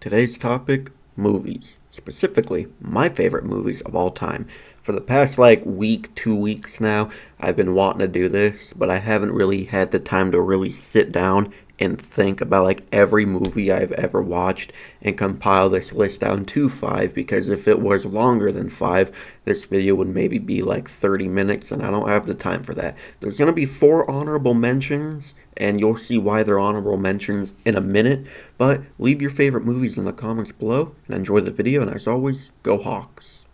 Today's topic, movies. Specifically, my favorite movies of all time. For the past week, 2 weeks now, I've been wanting to do this, but I haven't really had the time to really sit down and think about every movie I've ever watched and compile this list down to five, because if it was longer than five, this video would maybe be 30 minutes and I don't have the time for that. There's going to be four honorable mentions and you'll see why they're honorable mentions in a minute, but leave your favorite movies in the comments below and enjoy the video, and as always, go Hawks.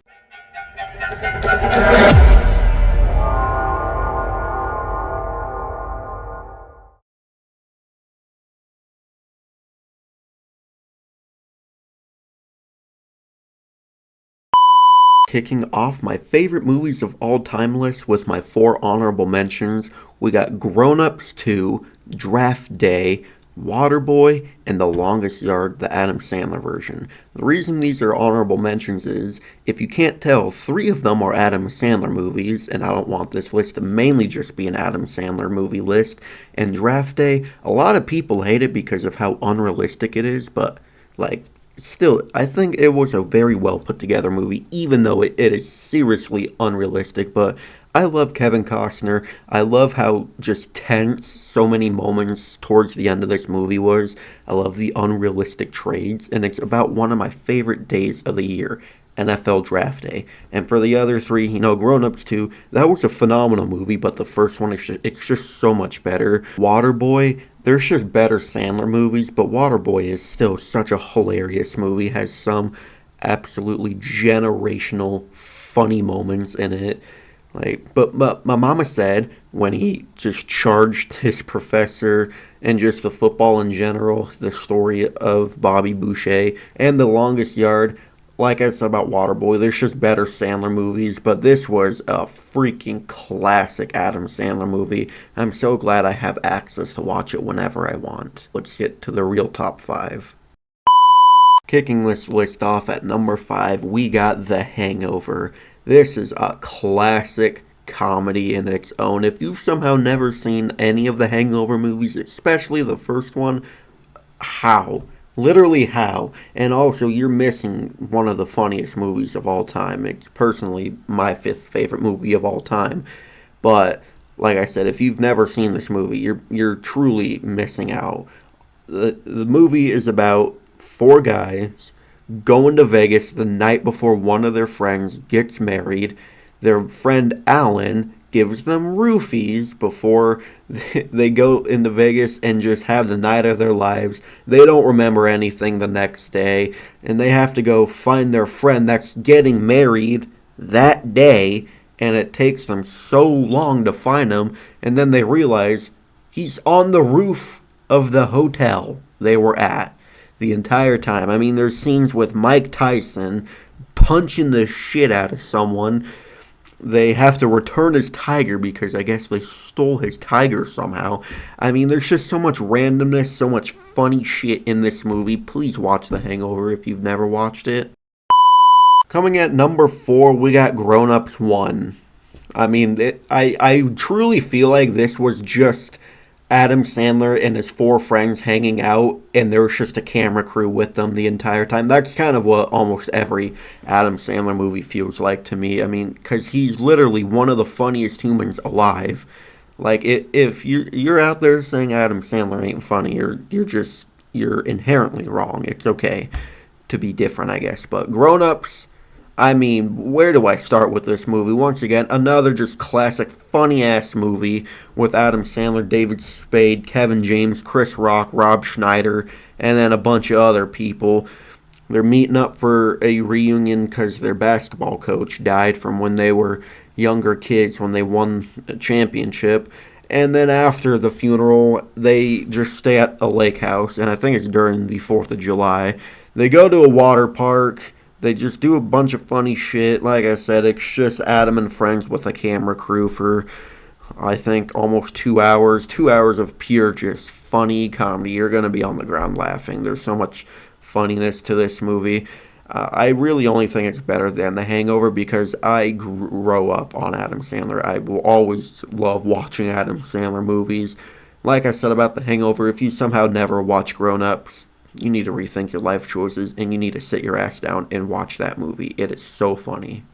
Kicking off my favorite movies of all time list with my four honorable mentions, we got Grown Ups 2, Draft Day, Waterboy, and The Longest Yard, the Adam Sandler version. The reason these are honorable mentions is, if you can't tell, three of them are Adam Sandler movies, and I don't want this list to mainly just be an Adam Sandler movie list. And Draft Day, a lot of people hate it because of how unrealistic it is, but still, I think it was a very well put together movie, even though it is seriously unrealistic. But I love Kevin Costner. I love how just tense so many moments towards the end of this movie was. I love the unrealistic trades, and it's about one of my favorite days of the year, NFL Draft Day. And for the other three, Grown Ups 2, that was a phenomenal movie, but the first one, it's just so much better. Waterboy, there's just better Sandler movies, but Waterboy is still such a hilarious movie, has some absolutely generational funny moments in it. But my mama said when he just charged his professor and just the football in general, the story of Bobby Boucher and The Longest Yard, like I said about Waterboy, there's just better Sandler movies, but this was a freaking classic Adam Sandler movie. I'm so glad I have access to watch it whenever I want. Let's get to the real top five. Kicking this list off at number 5, we got The Hangover. This is a classic comedy in its own. If you've somehow never seen any of the Hangover movies, especially the first one, how? Literally how? And also, you're missing one of the funniest movies of all time. It's personally my 5th favorite movie of all time. But like I said, if you've never seen this movie, you're truly missing out. The movie is about 4 guys going to Vegas the night before one of their friends gets married. Their friend Alan gives them roofies before they go into Vegas and just have the night of their lives. They don't remember anything the next day, and they have to go find their friend that's getting married that day, and it takes them so long to find him, and then they realize he's on the roof of the hotel they were at the entire time. I mean, there's scenes with Mike Tyson punching the shit out of someone. They have to return his tiger because I guess they stole his tiger somehow. I mean, there's just so much randomness, so much funny shit in this movie. Please watch The Hangover if you've never watched it. Coming at number 4, we got Grown Ups 1. I mean, I truly feel like this was just Adam Sandler and his 4 friends hanging out, and there was just a camera crew with them the entire time. That's kind of what almost every Adam Sandler movie feels like to me. I mean, because he's literally one of the funniest humans alive. If you're out there saying Adam Sandler ain't funny, you're inherently wrong. It's okay to be different, I guess. But Grown Ups, I mean, where do I start with this movie? Once again, another just classic, funny-ass movie with Adam Sandler, David Spade, Kevin James, Chris Rock, Rob Schneider, and then a bunch of other people. They're meeting up for a reunion because their basketball coach died from when they were younger kids, when they won a championship. And then after the funeral, they just stay at a lake house, and I think it's during the 4th of July. They go to a water park. They just do a bunch of funny shit. Like I said, it's just Adam and friends with a camera crew for, I think, almost 2 hours. 2 hours of pure just funny comedy. You're going to be on the ground laughing. There's so much funniness to this movie. I really only think it's better than The Hangover because I grew up on Adam Sandler. I will always love watching Adam Sandler movies. Like I said about The Hangover, if you somehow never watch Grown Ups, you need to rethink your life choices and you need to sit your ass down and watch that movie. It is so funny.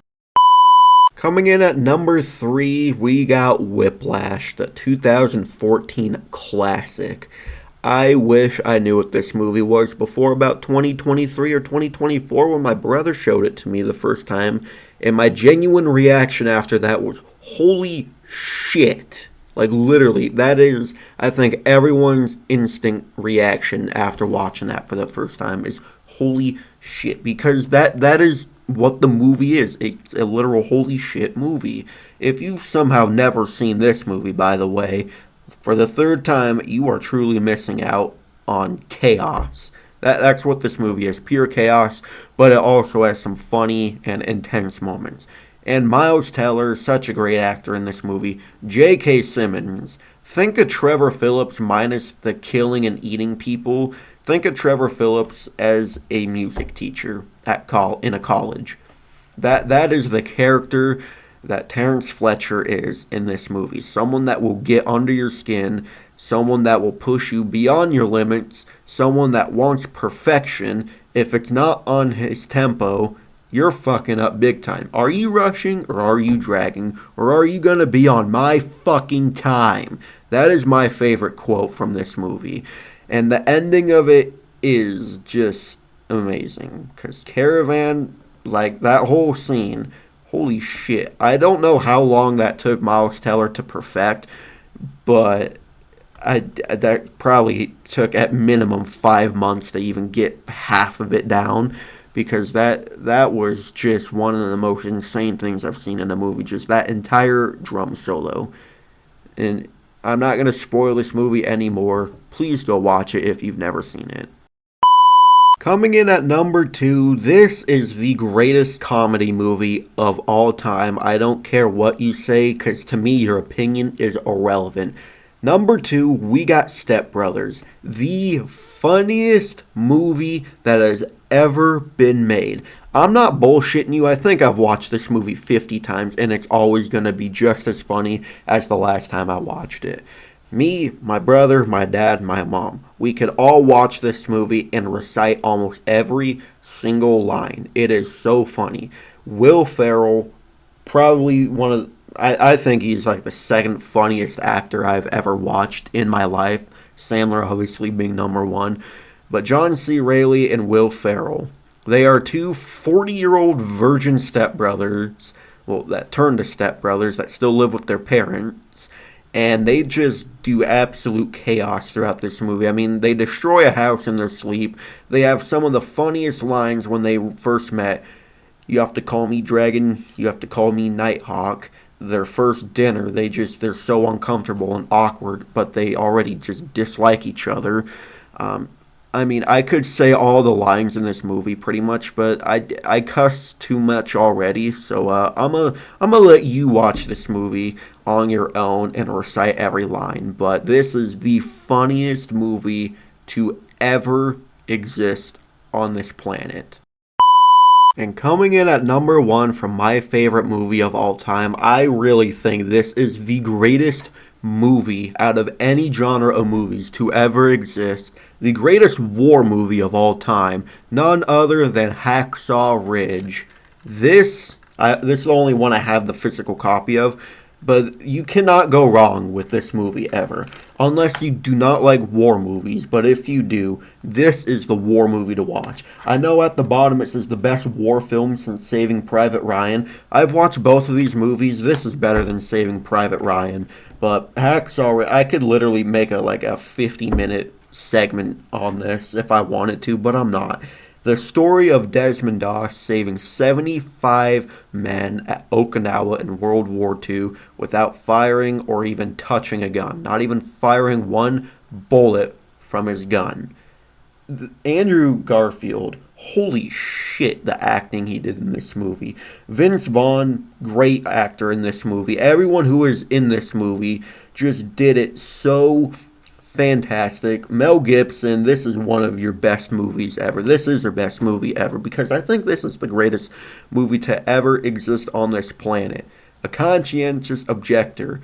Coming in at number 3, we got Whiplash, the 2014 classic. I wish I knew what this movie was before about 2023 or 2024 when my brother showed it to me the first time, and my genuine reaction after that was, holy shit. Like, literally, that is, I think, everyone's instinct reaction after watching that for the first time is, holy shit. Because that is what the movie is. It's a literal holy shit movie. If you've somehow never seen this movie, by the way, for the third time, you are truly missing out on chaos. That's what this movie is, pure chaos, but it also has some funny and intense moments. And Miles Teller, such a great actor in this movie. J.K. Simmons. Think of Trevor Phillips minus the killing and eating people. Think of Trevor Phillips as a music teacher in a college. That is the character that Terrence Fletcher is in this movie. Someone that will get under your skin, someone that will push you beyond your limits, someone that wants perfection. If it's not on his tempo, you're fucking up big time. Are you rushing or are you dragging? Or are you gonna be on my fucking time? That is my favorite quote from this movie. And the ending of it is just amazing. Because Caravan, like that whole scene, holy shit. I don't know how long that took Miles Teller to perfect, but that probably took at minimum 5 months to even get half of it down. Because that was just one of the most insane things I've seen in a movie. Just that entire drum solo. And I'm not going to spoil this movie anymore. Please go watch it if you've never seen it. Coming in at number 2, this is the greatest comedy movie of all time. I don't care what you say, because to me your opinion is irrelevant. Number 2, we got Step Brothers, the funniest movie that has ever been made. I'm not bullshitting you. I think I've watched this movie 50 times, and it's always going to be just as funny as the last time I watched it. Me, my brother, my dad, my mom, we could all watch this movie and recite almost every single line. It is so funny. Will Ferrell, probably one of I think he's like the second funniest actor I've ever watched in my life. Sandler obviously being number 1. But John C. Reilly and Will Ferrell, they are two 40-year-old virgin stepbrothers, well, that turned to stepbrothers that still live with their parents, and they just do absolute chaos throughout this movie. I mean, they destroy a house in their sleep. They have some of the funniest lines when they first met. You have to call me Dragon, you have to call me Nighthawk. Their first dinner, they're so uncomfortable and awkward, but they already just dislike each other. I mean, I could say all the lines in this movie pretty much, but I cuss too much already, so I'm gonna let you watch this movie on your own and recite every line. But this is the funniest movie to ever exist on this planet. And coming in at number 1 from my favorite movie of all time, I really think this is the greatest movie out of any genre of movies to ever exist. The greatest war movie of all time, none other than Hacksaw Ridge. This is the only one I have the physical copy of, but you cannot go wrong with this movie ever. Unless you do not like war movies, but if you do, this is the war movie to watch. I know at the bottom it says the best war film since Saving Private Ryan. I've watched both of these movies. This is better than Saving Private Ryan. But Hacksaw, I could literally make a 50-minute segment on this if I wanted to, but I'm not. The story of Desmond Doss saving 75 men at Okinawa in World War II without firing or even touching a gun, not even firing one bullet from his gun. Andrew Garfield, holy shit, the acting he did in this movie. Vince Vaughn, great actor in this movie. Everyone who is in this movie just did it so fantastic. Mel Gibson, this is one of your best movies ever. This is your best movie ever because I think this is the greatest movie to ever exist on this planet. A conscientious objector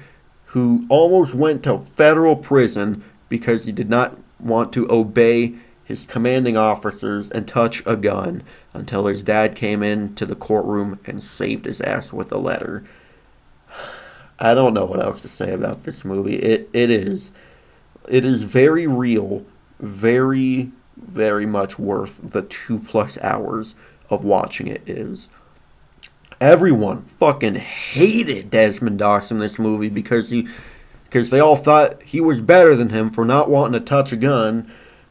who almost went to federal prison because he did not want to obey his commanding officers and touch a gun until his dad came into the courtroom and saved his ass with a letter. I don't know what else to say about this movie. It is very real, very very much worth the 2+ hours of watching it is. Everyone fucking hated Desmond Doss in this movie because they all thought he was better than him for not wanting to touch a gun.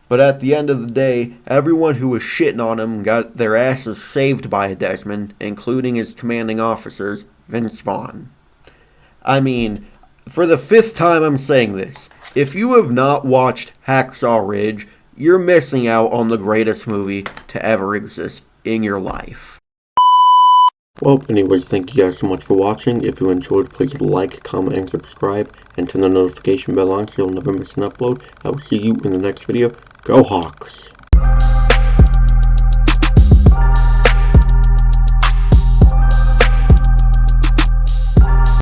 But at the end of the day, everyone who was shitting on him got their asses saved by Desmond, including his commanding officers, Vince Vaughn. I mean, for the 5th time I'm saying this, if you have not watched Hacksaw Ridge, you're missing out on the greatest movie to ever exist in your life. Well, anyways, thank you guys so much for watching. If you enjoyed, please like, comment, and subscribe, and turn the notification bell on so you'll never miss an upload. I will see you in the next video. Go Hawks!